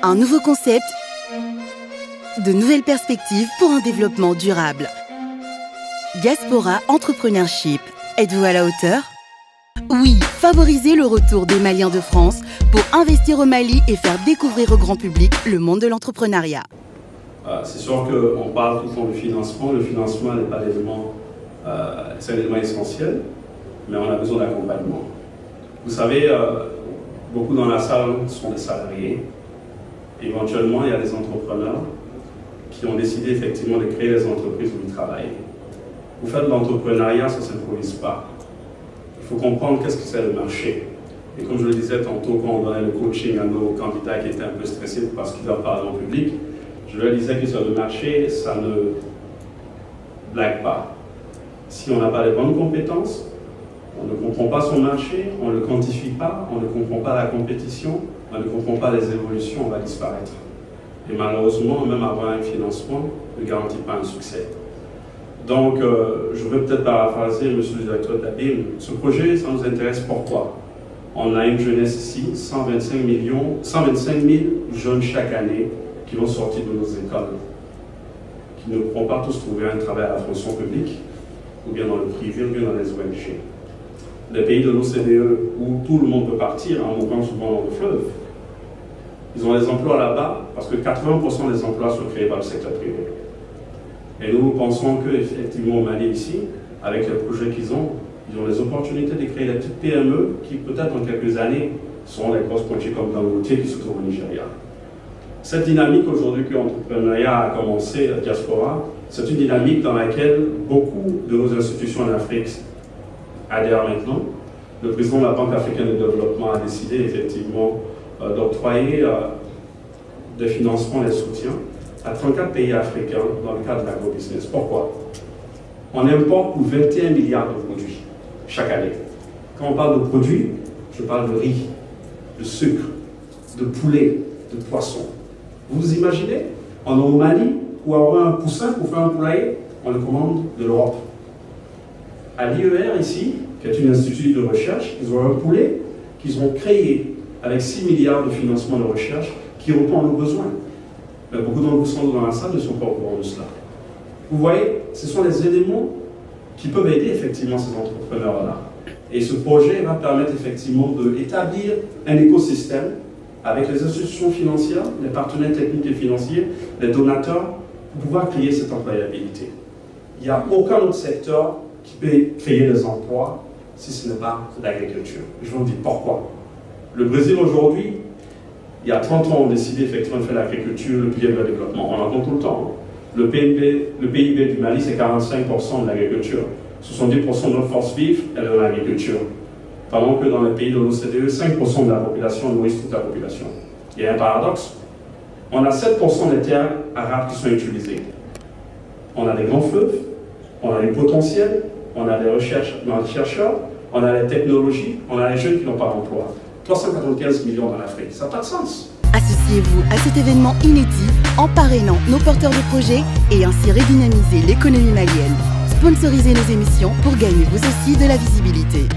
Un nouveau concept, de nouvelles perspectives pour un développement durable. Diaspora Entrepreneurship. Êtes-vous à la hauteur? Oui, favorisez le retour des Maliens de France pour investir au Mali et faire découvrir au grand public le monde de l'entrepreneuriat. C'est sûr qu'on parle tout le temps de financement. Le financement n'est pas l'élément, c'est un élément essentiel, mais on a besoin d'accompagnement. Vous savez, beaucoup dans la salle sont des salariés. Éventuellement, il y a des entrepreneurs qui ont décidé effectivement de créer les entreprises où ils travaillent. Vous faites de l'entrepreneuriat, ça ne s'improvise pas. Il faut comprendre qu'est-ce que c'est le marché. Et comme je le disais tantôt, quand on donnait le coaching à nos candidats qui étaient un peu stressés parce qu'ils doivent parler en public, je leur disais que sur le marché, ça ne blague pas. Si on n'a pas les bonnes compétences, on ne comprend pas son marché, on ne le quantifie pas, on ne comprend pas la compétition, on ne comprend pas les évolutions, on va disparaître. Et malheureusement, même avoir un financement ne garantit pas un succès. Donc, je veux peut-être paraphraser monsieur le directeur d'ABIM. Ce projet, ça nous intéresse pourquoi? On a une jeunesse ici, 125 000 jeunes chaque année qui vont sortir de nos écoles, qui ne pourront pas tous trouver un travail à la fonction publique, ou bien dans le privé, ou bien dans les ONG. Les pays de l'OCDE, où tout le monde peut partir en montant souvent dans le fleuve, ils ont des emplois là-bas, parce que 80% des emplois sont créés par le secteur privé. Et nous pensons qu'effectivement au Mali ici, avec les projets qu'ils ont les opportunités de créer des petites PME qui peut-être dans quelques années seront des grosses projets comme Dangote qui se trouve au Nigeria. Cette dynamique aujourd'hui que l'entrepreneuriat a commencé à Diaspora, c'est une dynamique dans laquelle beaucoup de nos institutions en Afrique adhèrent maintenant. Le président de la Banque africaine de développement a décidé effectivement d'octroyer des financements et des soutiens à 34 pays africains dans le cadre de l'agrobusiness. Pourquoi? On importe pour 21 milliards de produits chaque année. Quand on parle de produits, je parle de riz, de sucre, de poulet, de poisson. Vous vous imaginez? On est au Mali, pour avoir un poussin, pour faire un poulailler, on le commande de l'Europe. À l'IER ici, qui est une institut de recherche, ils ont un poulet qu'ils ont créé avec 6 milliards de financement de recherche qui répond à nos besoins. Mais beaucoup d'entre vous sont dans la salle ne sont pas au courant de cela. Vous voyez, ce sont des éléments qui peuvent aider effectivement ces entrepreneurs-là. Et ce projet va permettre effectivement d'établir un écosystème avec les institutions financières, les partenaires techniques et financiers, les donateurs, pour pouvoir créer cette employabilité. Il n'y a aucun autre secteur qui peut créer des emplois si ce n'est pas l'agriculture. Je vous dis pourquoi. Le Brésil aujourd'hui, il y a 30 ans, on a décidé effectivement de faire l'agriculture le pilier de développement. On l'entend tout le temps. Le PIB du Mali, c'est 45% de l'agriculture. 70% de notre force vive est dans l'agriculture. Pendant que dans les pays de l'OCDE, 5% de la population nourrissent toute la population. Il y a un paradoxe. On a 7% des terres arables qui sont utilisées. On a des grands fleuves, on a du potentiel, on a des chercheurs, on a les technologies, on a les jeunes qui n'ont pas d'emploi. 395 millions dans l'Afrique, ça n'a pas de sens. Associez-vous à cet événement inédit en parrainant nos porteurs de projets et ainsi redynamiser l'économie malienne. Sponsorisez nos émissions pour gagner vous aussi de la visibilité.